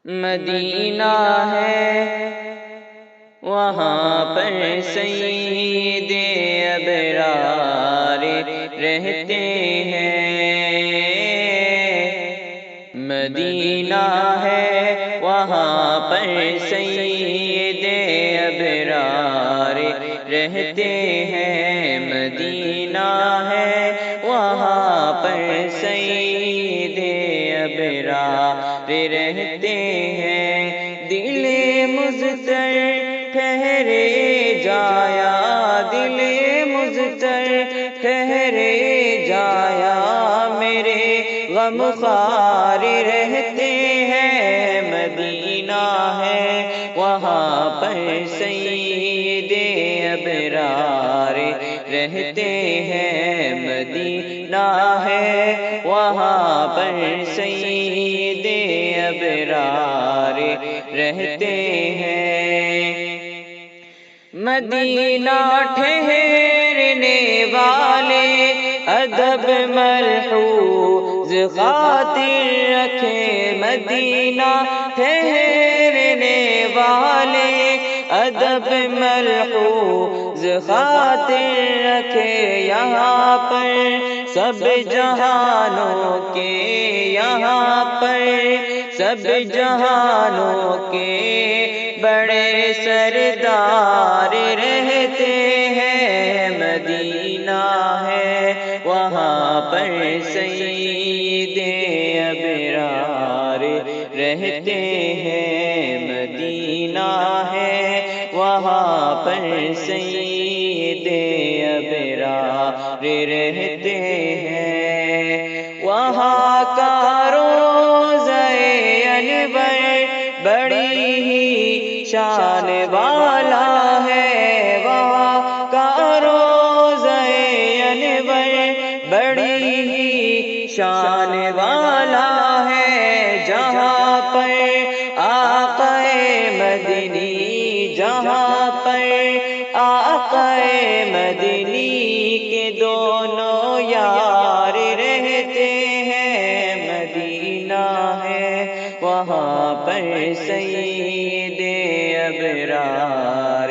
مدینہ ہے وہاں پر سید ابرار رہتے ہیں۔ مدینہ ہے وہاں پر سید ابرار رہتے ہیں۔ مدینہ ہے وہاں پر سید ابرار رہتے ہیں۔ دل مضطر ٹھہرے جایا، دل مضطر ٹھہرے جایا، میرے غم خوار رہتے ہیں۔ مدینہ ہے وہاں پر سید ابرار رہتے ہیں۔ مدینہ ہے وہاں پر سید ابرار رہتے ہیں۔ مدینہ ٹھہرنے والے ادب ملحوظ خاطر رکھے، مدینہ ٹھہرنے والے ادب ملحوظ خاطر رکھے، یہاں پر سب جہانوں کے، یہاں پر سب جہانوں کے بڑے سردار رہتے ہیں۔ مدینہ ہے وہاں پر سید ابرار رہتے ہیں۔ مدینہ ہے وہاں پر سید ابرار رہتے ہیں۔ وہاں کا روضہ انور بڑی ہی شان والا ہے، وہاں کا روضہ انور بڑی ہی شان والا ہے، جہاں پر آقا مدنی، جہاں پر آقا مدنی کے دونوں یار رہتے ہیں۔ مدینہ ہے وہاں پر سید ابرار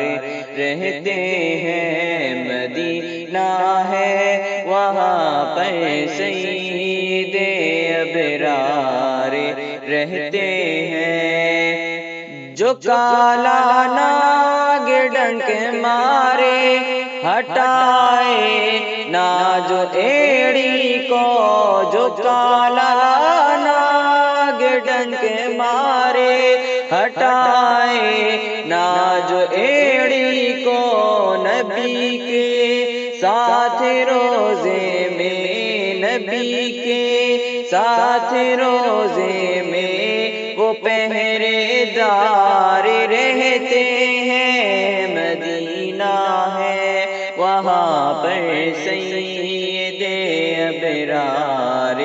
رہتے ہیں۔ مدینہ ہے وہاں پر سید ابرار رہتے ہیں۔ جو کالا ناگ ڈنک مارے ہٹائے نہ جو ایڑی کو، جو کالا ناگ ڈنک مارے ہٹائے نہ جو ایڑی کو، نبی کے ساتھ روزے میں، نبی کے ساتھ روزے میں وہ پہرے دار رہتے ہیں۔ مدینہ ہے وہاں پر سید ابرار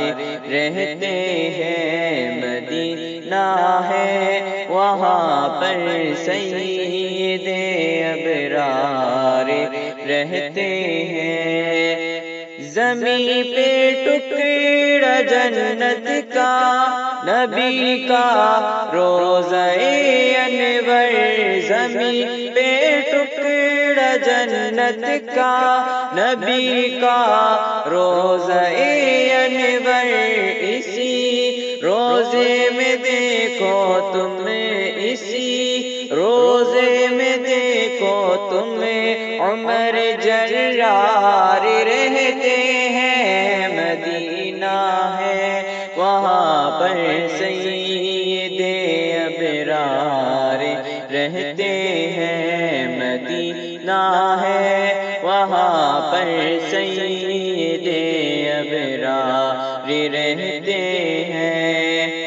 رہتے ہیں۔ مدینہ ہے وہاں پر سید ابرار رہتے ہیں۔ زمین پہ ٹکڑا جنت کا نبی کا روضہ انور، زمین پہ ٹکڑا جنت کا نبی کا روضہ انور، اسی روزے میں دیکھو تم، اسی روزے میں دیکھو تم عمر جرار رہتے ہیں۔ مدینہ ہے وہاں پر سید ابرار رہتے ہیں۔ مدینہ ہے وہاں پر سید ابرار رہتے ہیں۔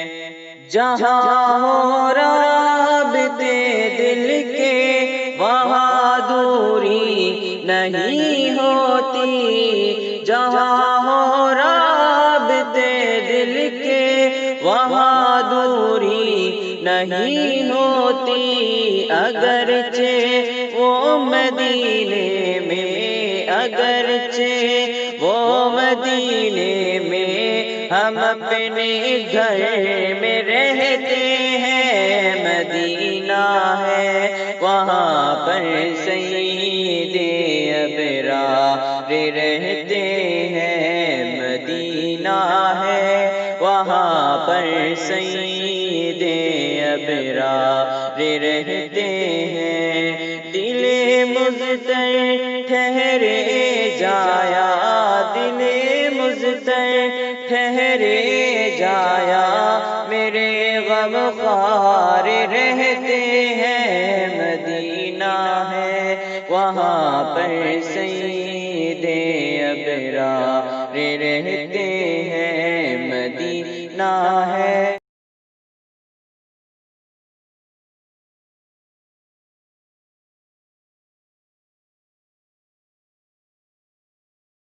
جہاں ہو رابطے دل کے وہاں دوری نہیں ہوتی، جہاں ہو رابطے دل کے وہاں دوری نہیں ہوتی، اگرچہ وہ مدینے میں، اگرچہ وہ مدینے میں ہم اپنے گھر میں رہتے ہیں، مدینہ ہے وہاں پر سید ابرار رہتے ہیں، مدینہ ہے وہاں پر سید ابرار رہتے ہیں۔ دل مضطر ٹھہرے جایا، دل مضطر ٹھہرے جایا، میرے غم خوار رہتے ہیں، مدینہ ہے وہاں پر سید ابرار رہتے ہیں، مدینہ ہے